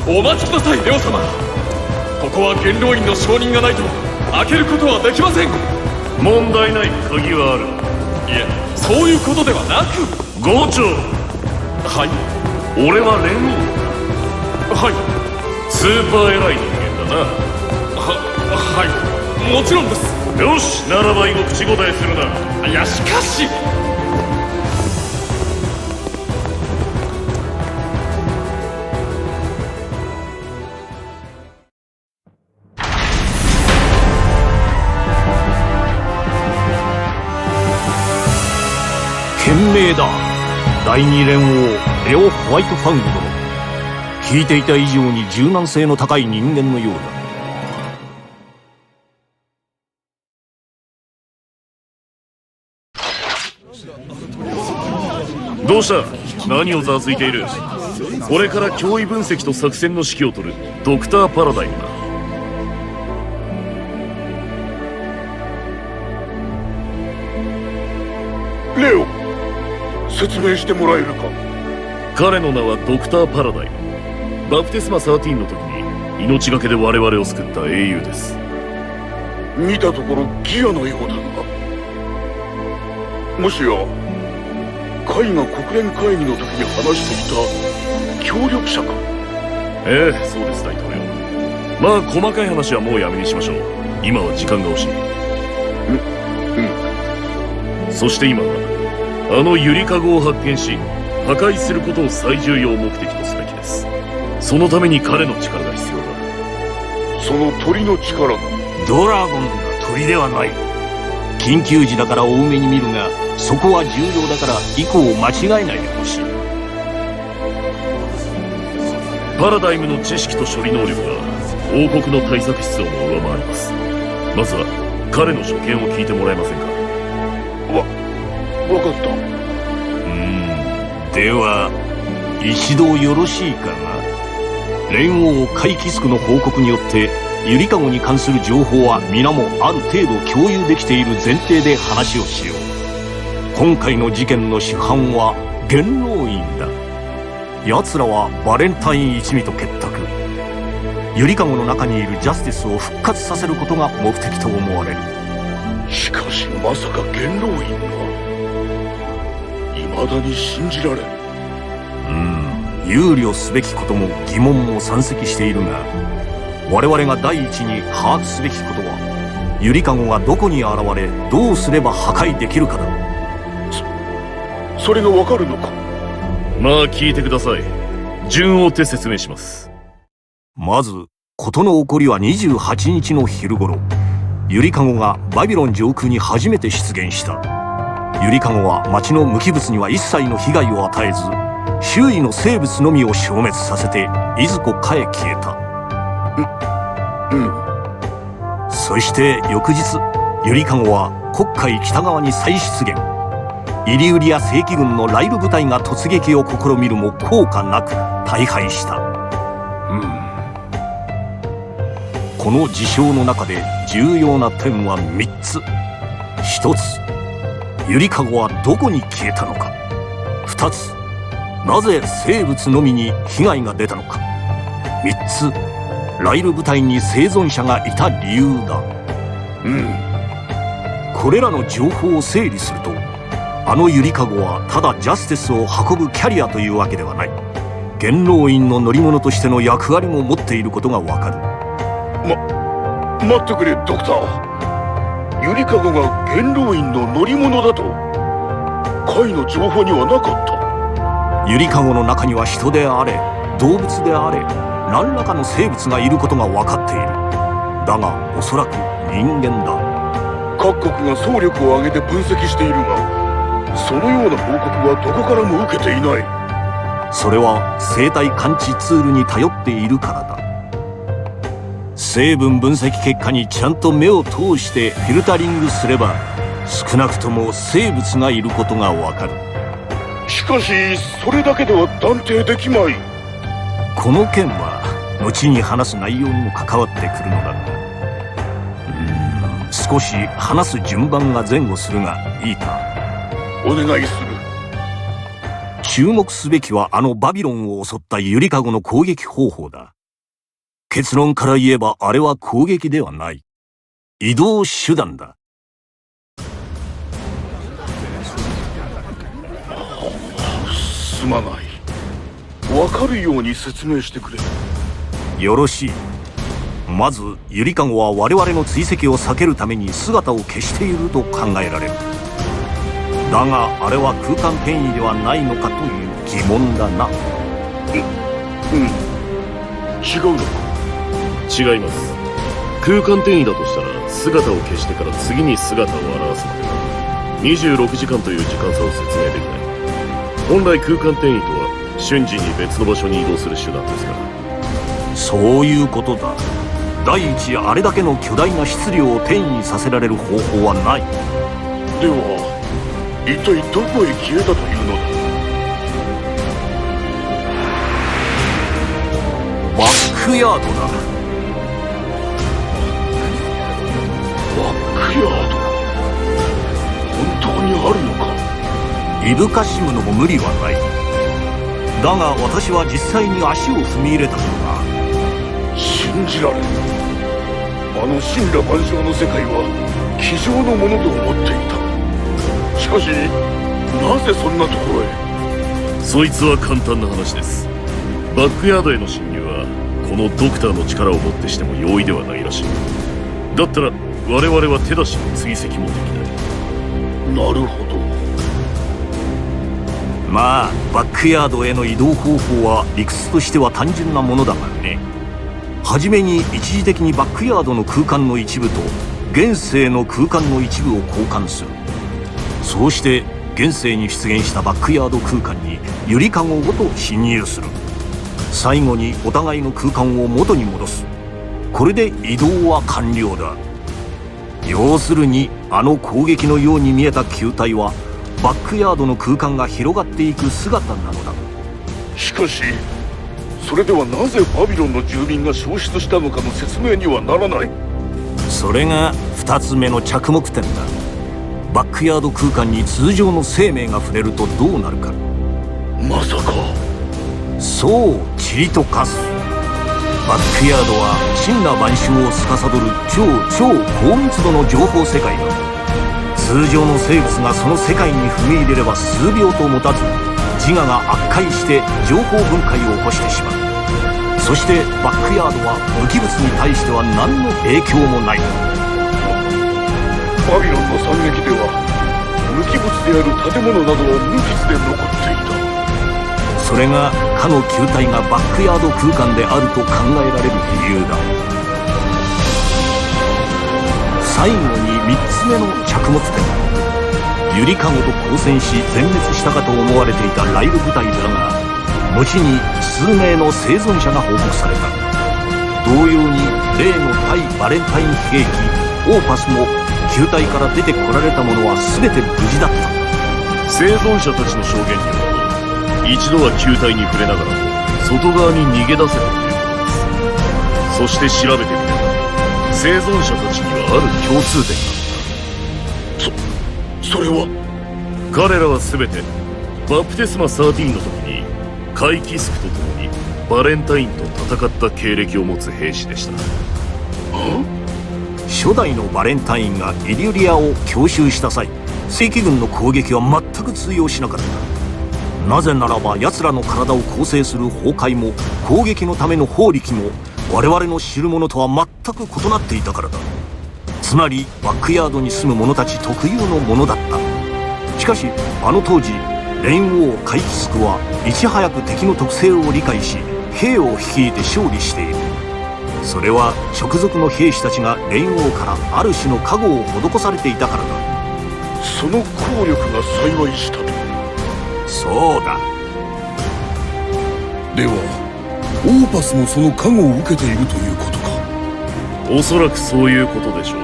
お待ちください、レオ様。ここは元老院の承認がないと開けることはできません。問題ない、鍵はある。いえ、そういうことではなく。郷長。はい。俺は連王だ。はい。スーパー偉い人間だな。はい、もちろんです。よし、ならば以後口答えするな。いや、しかし。賢明だ。第二連王レオ・ホワイトファング殿。聞いていた以上に柔軟性の高い人間のようだ。どうした？何をざわついている？これから脅威分析と作戦の指揮を執るドクター・パラダイムだ。レオ、説明してもらえるか？彼の名はドクター・パラダイム。バプテスマ13の時に命がけで我々を救った英雄です。見たところギアのようだが、もしやカイが国連会議の時に話していた協力者か？ええ、そうです、大統領。まあ細かい話はもうやめにしましょう。今は時間が惜しい。そして今はあのゆりかごを発見し破壊することを最重要目的とすべきです。そのために彼の力が必要だ。その鳥の力が？ドラゴンが鳥ではない。緊急時だから多めに見るが、そこは重要だから以降間違えないでほしい。パラダイムの知識と処理能力が王国の対策室をも上回ります。まずは彼の所見を聞いてもらえませんか？わかった。では一度よろしいかな。連王カイキスクの報告によってゆりかごに関する情報は皆もある程度共有できている前提で話をしよう。今回の事件の主犯は元老院だ。奴らはバレンタイン一味と結託。ゆりかごの中にいるジャスティスを復活させることが目的と思われる。しかしまさか元老院が？未だに信じられん。憂慮すべきことも疑問も山積しているが、我々が第一に把握すべきことはゆりかごがどこに現れどうすれば破壊できるかだ。それがわかるのか？まあ聞いてください。順を追って説明します。まず事の起こりは28日の昼頃、ゆりかごがバビロン上空に初めて出現した。ゆりかごは町の無機物には一切の被害を与えず、周囲の生物のみを消滅させていずこかへ消えた。そして翌日、ゆりかごは黒海北側に再出現。イリウリア正規軍のライル部隊が突撃を試みるも効果なく大敗した。この事象の中で重要な点は3つ。1つ、ゆりかごはどこに消えたのか。2つ、なぜ生物のみに被害が出たのか。3つ、ライル部隊に生存者がいた理由だ。これらの情報を整理すると、あのゆりかごはただジャスティスを運ぶキャリアというわけではない。元老院の乗り物としての役割も持っていることがわかる。待ってくれ、ドクター。ゆりかごが元老院の乗り物だとカイの情報にはなかった。ゆりかごの中には人であれ動物であれ何らかの生物がいることが分かっている。だがおそらく人間だ。各国が総力を挙げて分析しているが、そのような報告はどこからも受けていない。それは生体感知ツールに頼っているからだ。成分分析結果にちゃんと目を通してフィルタリングすれば、少なくとも生物がいることがわかる。しかしそれだけでは断定できまい。この件は後に話す内容にも関わってくるのだが、少し話す順番が前後するがいいか。お願いする。注目すべきはあのバビロンを襲ったゆりかごの攻撃方法だ。結論から言えばあれは攻撃ではない。移動手段だ。すまない。わかるように説明してくれ。よろしい。まずゆりかごは我々の追跡を避けるために姿を消していると考えられる。だがあれは空間転移ではないのかという疑問だな。違うのか。違います。空間転移だとしたら姿を消してから次に姿を現すまで26時間という時間差を説明できない。本来空間転移とは瞬時に別の場所に移動する手段ですから。そういうことだ。第一、あれだけの巨大な質量を転移させられる方法はない。では一体どこへ消えたというのだ。バックヤードだ。バックヤード、本当にあるのか。いぶかしむのも無理はない。だが私は実際に足を踏み入れたからな。信じられん。あの神羅万象の世界は机上のものと思っていた。しかしなぜそんなところへ。そいつは簡単な話です。バックヤードへの侵入はこのドクターの力をもってしても容易ではないらしい。だったら我々は手出しの追跡もできない。なるほど。まあバックヤードへの移動方法は理屈としては単純なものだがね。はじめに一時的にバックヤードの空間の一部と現世の空間の一部を交換する。そうして現世に出現したバックヤード空間にゆりかごごと侵入する。最後にお互いの空間を元に戻す。これで移動は完了だ。要するにあの攻撃のように見えた球体はバックヤードの空間が広がっていく姿なのだ。しかしそれではなぜバビロンの住民が消失したのかの説明にはならない。それが2つ目の着目点だ。バックヤード空間に通常の生命が触れるとどうなるか。まさか。そうチリと化す。バックヤードは神羅万象を司る超高密度の情報世界だ。通常の生物がその世界に踏み入れれば数秒と持たず自我が悪化して情報分解を起こしてしまう。そしてバックヤードは無機物に対しては何の影響もない。バビロンの惨劇では無機物である建物などは無傷で残っていた。それがかの球体がバックヤード空間であると考えられる理由だ。最後に3つ目の着目点。ゆりかごと交戦し全滅したかと思われていたライブ部隊だが後に数名の生存者が報告された。同様に例の対バレンタイン兵器オーパスも球体から出てこられたものは全て無事だった。生存者たちの証言によると一度は球体に触れながらも外側に逃げ出せたということです。そして調べてみれば生存者たちにはある共通点があった。それは彼らは全てバプテスマ13の時にカイキスクと共にバレンタインと戦った経歴を持つ兵士でした。初代のバレンタインがイリュリアを強襲した際正規軍の攻撃は全く通用しなかった。なぜならば奴らの体を構成する崩壊も攻撃のための法力も我々の知るものとは全く異なっていたからだ。つまりバックヤードに住む者たち特有のものだった。しかしあの当時レインウォー・カイキスクはいち早く敵の特性を理解し兵を率いて勝利している。それは直属の兵士たちがレインウォーからある種の加護を施されていたからだ。その効力が幸いしたと。そうだ。ではオーパスもその加護を受けているということか。おそらくそういうことでしょう。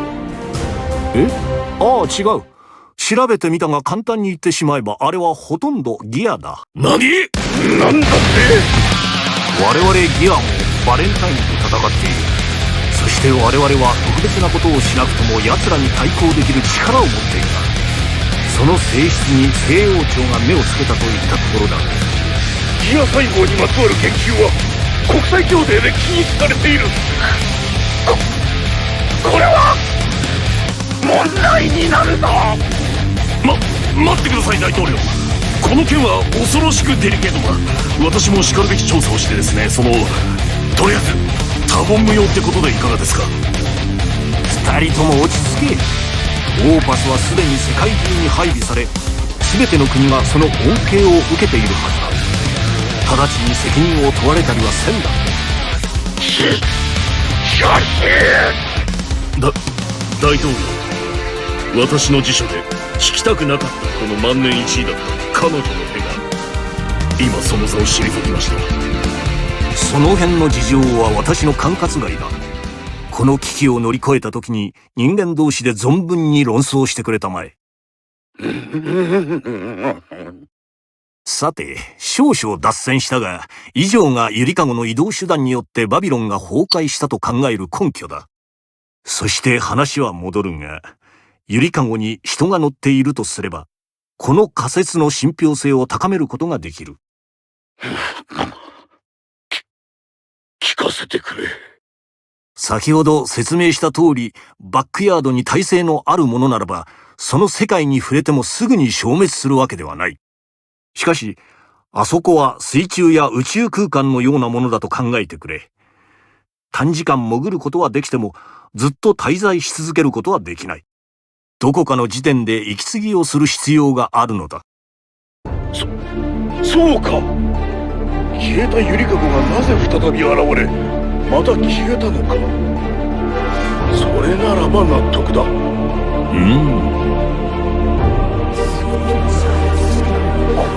ああ違う。調べてみたが簡単に言ってしまえばあれはほとんどギアだ。何？なんだって。我々ギアもバレンタインと戦っている。そして我々は特別なことをしなくとも奴らに対抗できる力を持っている。その性質に聖王朝が目をつけたといったところだ。ギア細胞にまつわる研究は国際協定で禁止されている。これは問題になるぞ。待ってください、大統領。この件は恐ろしくデリケートだ。私もしかるべき調査をしてですね、とりあえず多言無用ってことでいかがですか。二人とも落ち着け。オーパスはすでに世界中に配備され、全ての国がその恩恵を受けているはずだ。直ちに責任を問われたりはせんだ。大統領、私の辞書で聞きたくなかったこの万年一位だった彼女の手が今その座を退きました。その辺の事情は私の管轄外だ。この危機を乗り越えた時に人間同士で存分に論争してくれたまえ。さて、少々脱線したが、以上がゆりかごの移動手段によってバビロンが崩壊したと考える根拠だ。そして話は戻るが、ゆりかごに人が乗っているとすれば、この仮説の信憑性を高めることができる。聞かせてくれ。先ほど説明した通り、バックヤードに耐性のあるものならば、その世界に触れてもすぐに消滅するわけではない。しかし、あそこは水中や宇宙空間のようなものだと考えてくれ。短時間潜ることはできても、ずっと滞在し続けることはできない。どこかの時点で息継ぎをする必要があるのだ。そうか。消えたゆりかごがなぜ再び現れ、また消えたのか。それならば納得だ。こ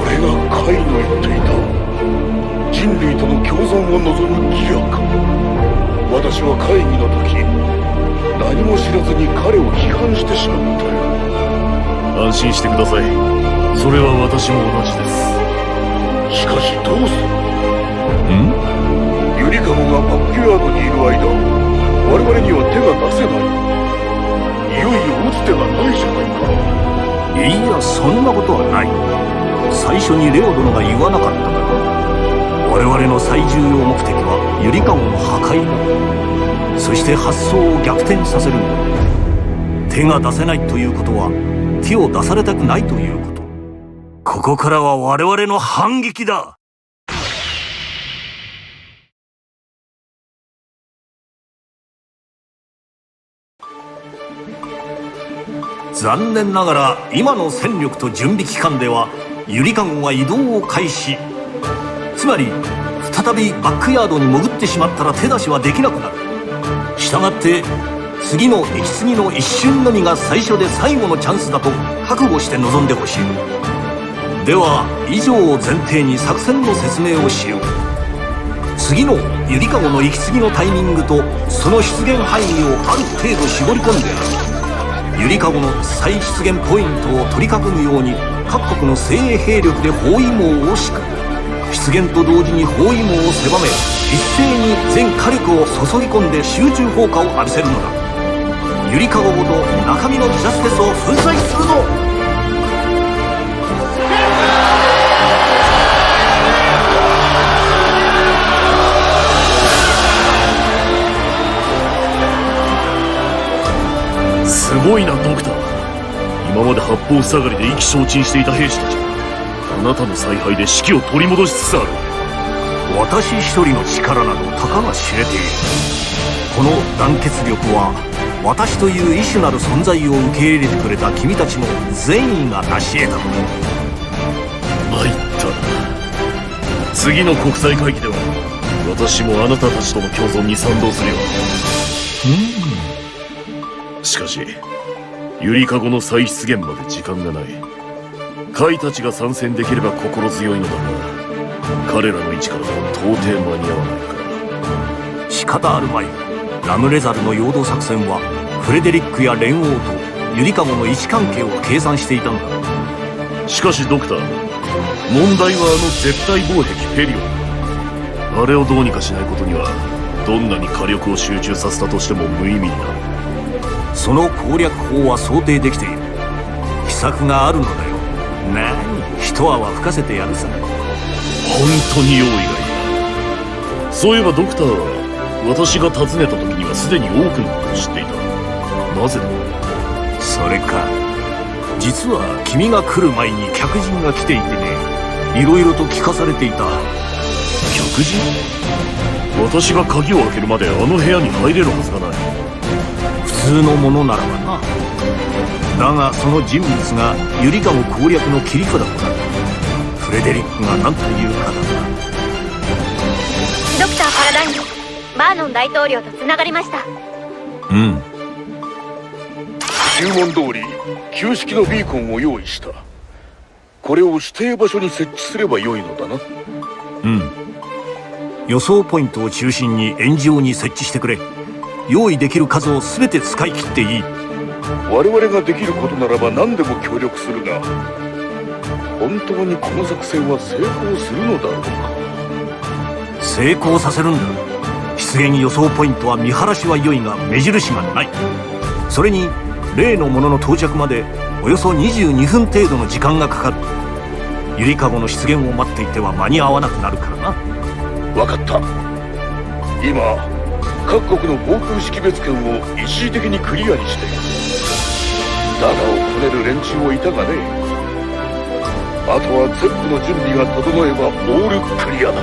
れがカイの言っていた人類との共存を望むギアか。私は会議の時何も知らずに彼を批判してしまったよ。安心してください。それは私も同じです。しかしどうする。ゆりかごがバックヤードにいる間、我々には手が出せない。いよいよ打つ手がないじゃないか。いや、そんなことはない。最初にレオ殿が言わなかったから。我々の最重要目的はゆりかごの破壊だ。そして発想を逆転させるんだ。手が出せないということは、手を出されたくないということ。ここからは我々の反撃だ。残念ながら今の戦力と準備期間ではゆりかごが移動を開始。つまり再びバックヤードに潜ってしまったら手出しはできなくなる。したがって次の息継ぎの一瞬のみが最初で最後のチャンスだと覚悟して臨んでほしい。では以上を前提に作戦の説明をしよう。次のゆりかごの息継ぎのタイミングとその出現範囲をある程度絞り込んでゆりかごの再出現ポイントを取り囲むように各国の精鋭兵力で包囲網を敷く。出現と同時に包囲網を狭め、一斉に全火力を注ぎ込んで集中砲火を浴びせるのだ。ゆりかごごと中身のジャステスを粉砕するぞ。すごいな、ドクター。今まで八方塞がりで意気消沈していた兵士たちがあなたの采配で士気を取り戻しつつある。私一人の力などたかが知れている。この団結力は私という異種なる存在を受け入れてくれた君たちの善意が成し得たのだ。参ったな。次の国際会議では私もあなたたちとの共存に賛同するよ。しかしゆりかごの再出現まで時間がない。カイたちが参戦できれば心強いのだが、彼らの位置からは到底間に合わないか。仕方あるまい。ラムレザルの陽動作戦はフレデリックや連王とゆりかごの位置関係を計算していたのだ。しかしドクター、問題はあの絶対防壁ペリオン。あれをどうにかしないことにはどんなに火力を集中させたとしても無意味になる。その攻略法は想定できている。秘策があるのだよ。なに一泡吹かせてやるさ。本当に用意がいい。そういえばドクターは私が訪ねた時にはすでに多くのことを知っていた。なぜだ？それか、実は君が来る前に客人が来ていてね、いろいろと聞かされていた。客人？私が鍵を開けるまであの部屋に入れるはずがない。普通のものならばな。だがその人物がゆりかご攻略の切り札となる。フレデリックが何というかだな。ドクター・パラダイン、バーノン大統領とつながりました。うん。注文通り旧式のビーコンを用意した。これを指定場所に設置すればよいのだな。うん。予想ポイントを中心に円状に設置してくれ。用意できる数を全て使い切っていい。我々ができることならば何でも協力するが、本当にこの作戦は成功するのだろうか。成功させるんだ。出現予想ポイントは見晴らしは良いが目印がない。それに例のものの到着までおよそ22分程度の時間がかかる。ゆりかごの出現を待っていては間に合わなくなるからな。分かった。今各国の防空識別圏を一時的にクリアにしてダガをこねる連中をいたがね。あとは全部の準備が整えばオールクリアだ。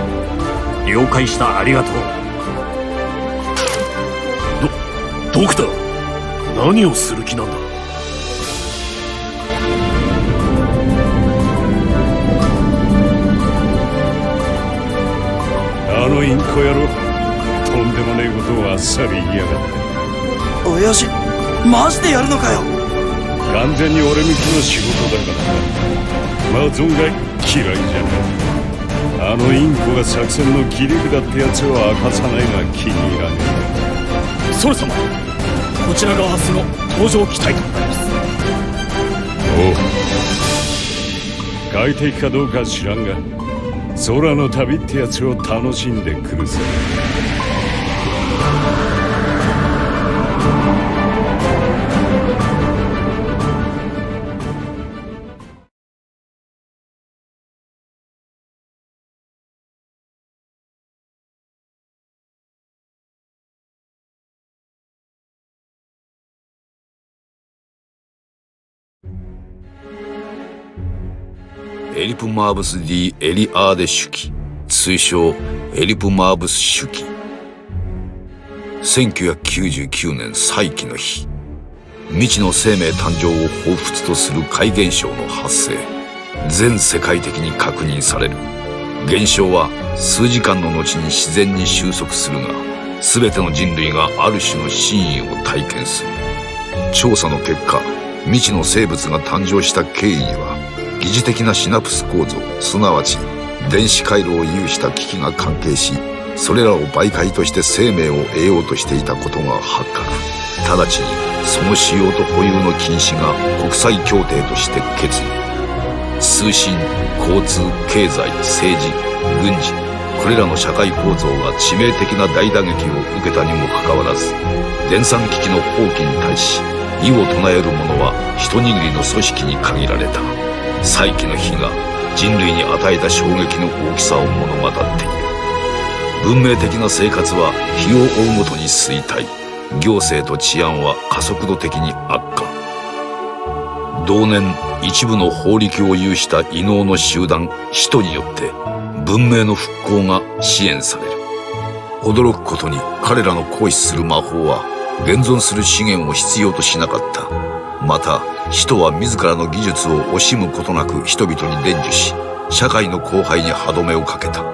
了解した。ありがとう。ドクター、何をする気なんだ？あのインコ野郎、とんでもねえことをあっさり言いやがって。親父、マジでやるのかよ。完全に俺向きの仕事だからな。まあ存外嫌いじゃない。あのインコが作戦の切り札ってやつを明かさないのは気に入らねえ。ソル様、こちらが明日の登場期待となります。おう、快適かどうか知らんが、空の旅ってやつを楽しんでくるぜ。エリプ・マーブス・ディ・エリアーデ手記、通称エリプ・マーブス手記。1999年再起の日、未知の生命誕生を彷彿とする怪現象の発生。全世界的に確認される。現象は数時間の後に自然に収束するが、全ての人類がある種の真意を体験する。調査の結果、未知の生物が誕生した経緯には、疑似的なシナプス構造、すなわち電子回路を有した機器が関係し、それらを媒介として生命を得ようとしていたことが発覚。直ちにその使用と保有の禁止が国際協定として決議。通信、交通、経済、政治、軍事、これらの社会構造が致命的な大打撃を受けたにもかかわらず、電算機器の放棄に対し異を唱える者は一握りの組織に限られた。再起の日が人類に与えた衝撃の大きさを物語っている。文明的な生活は日を追うごとに衰退。行政と治安は加速度的に悪化。同年、一部の法力を有した異能の集団使徒によって文明の復興が支援される。驚くことに彼らの行使する魔法は現存する資源を必要としなかった。また使徒は自らの技術を惜しむことなく人々に伝授し、社会の荒廃に歯止めをかけた。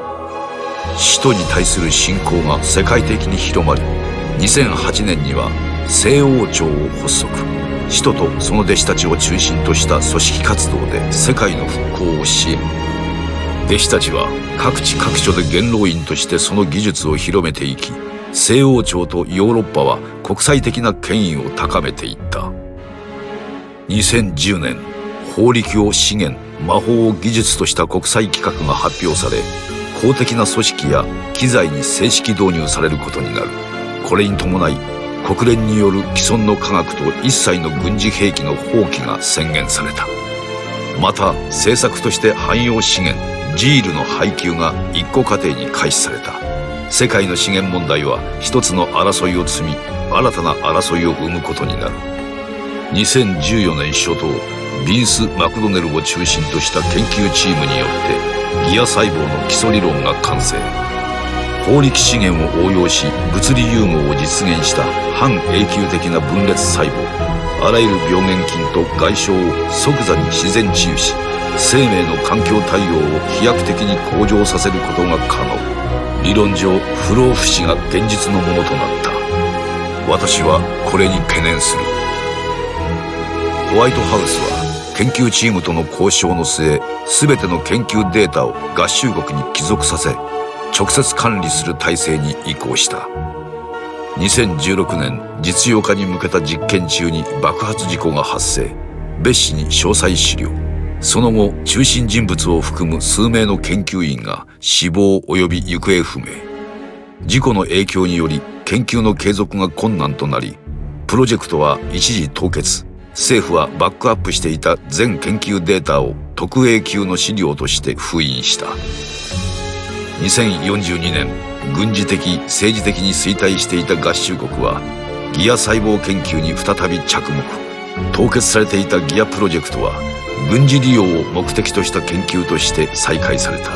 使徒に対する信仰が世界的に広まり、2008年には聖王朝を発足。使徒とその弟子たちを中心とした組織活動で世界の復興を支援。弟子たちは各地各所で元老院としてその技術を広めていき、聖王朝とヨーロッパは国際的な権威を高めていった。2010年、法力を資源、魔法を技術とした国際規格が発表され、公的な組織や機材に正式導入されることになる。これに伴い、国連による既存の科学と一切の軍事兵器の放棄が宣言された。また、政策として汎用資源、ジールの配給が一個家庭に開始された。世界の資源問題は一つの争いを積み、新たな争いを生むことになる。2014年初頭、ビンス・マクドネルを中心とした研究チームによってギア細胞の基礎理論が完成。法力資源を応用し物理融合を実現した半永久的な分裂細胞、あらゆる病原菌と外傷を即座に自然治癒し、生命の環境対応を飛躍的に向上させることが可能。理論上不老不死が現実のものとなった。私はこれに懸念する。ホワイトハウスは研究チームとの交渉の末、全ての研究データを合衆国に帰属させ、直接管理する体制に移行した。2016年、実用化に向けた実験中に爆発事故が発生。別紙に詳細資料。その後、中心人物を含む数名の研究員が死亡及び行方不明。事故の影響により研究の継続が困難となり、プロジェクトは一時凍結。政府はバックアップしていた全研究データを特 A 級の資料として封印した。2042年、軍事的・政治的に衰退していた合衆国はギア細胞研究に再び着目。凍結されていたギアプロジェクトは軍事利用を目的とした研究として再開された。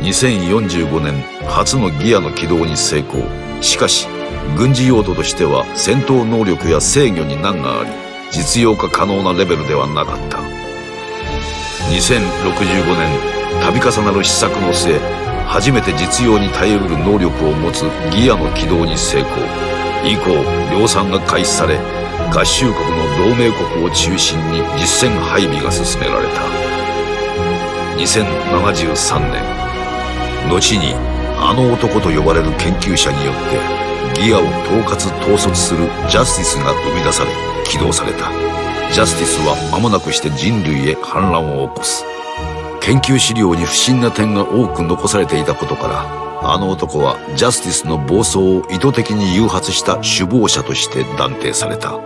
2045年、初のギアの起動に成功。しかし軍事用途としては戦闘能力や制御に難があり、実用化可能なレベルではなかった。2065年、度重なる試作の末、初めて実用に耐えうる能力を持つギアの起動に成功。以降、量産が開始され、合衆国の同盟国を中心に実戦配備が進められた。2073年、後にあの男と呼ばれる研究者によってギアを統括統率するジャスティスが生み出され起動された。ジャスティスは間もなくして人類へ反乱を起こす。研究資料に不審な点が多く残されていたことから、あの男はジャスティスの暴走を意図的に誘発した首謀者として断定された。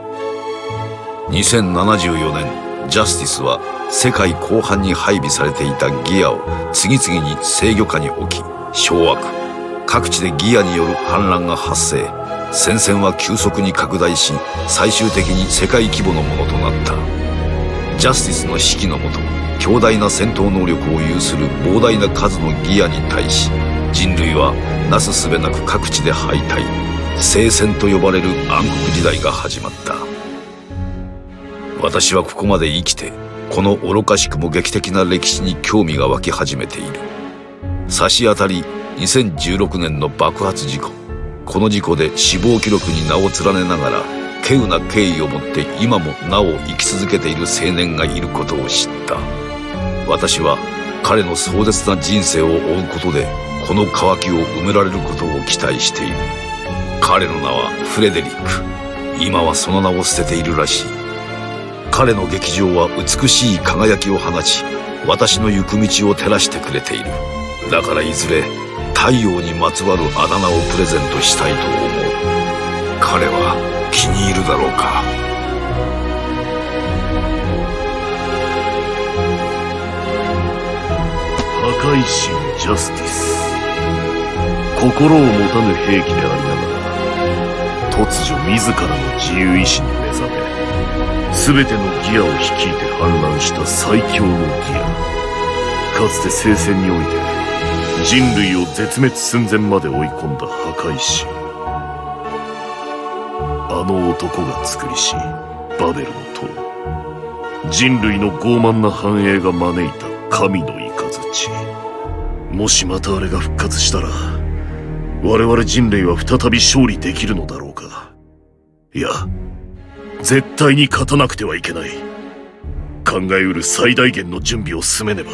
2074年、ジャスティスは世界広範に配備されていたギアを次々に制御下に置き掌握。各地でギアによる反乱が発生。戦線は急速に拡大し、最終的に世界規模のものとなった。ジャスティスの指揮のもと、強大な戦闘能力を有する膨大な数のギアに対し、人類はなすすべなく各地で敗退。聖戦と呼ばれる暗黒時代が始まった。私はここまで生きて、この愚かしくも劇的な歴史に興味が湧き始めている。差し当たり2016年の爆発事故。この事故で死亡記録に名を連ねながら、稀有な敬意を持って今もなお生き続けている青年がいることを知った。私は彼の壮絶な人生を追うことで、この渇きを埋められることを期待している。彼の名はフレデリック。今はその名を捨てているらしい。彼の劇場は美しい輝きを放ち、私の行く道を照らしてくれている。だからいずれ太陽にまつわるあだ名をプレゼントしたいと思う。彼は気に入るだろうか。破壊神ジャスティス。心を持たぬ兵器でありながら、突如自らの自由意志に目覚め、全てのギアを率いて反乱した最強のギア。かつて聖戦において人類を絶滅寸前まで追い込んだ破壊神。あの男が作りしバベルの塔。人類の傲慢な繁栄が招いた神の雷。もしまたあれが復活したら、我々人類は再び勝利できるのだろうか。いや、絶対に勝たなくてはいけない。考えうる最大限の準備を進めねば。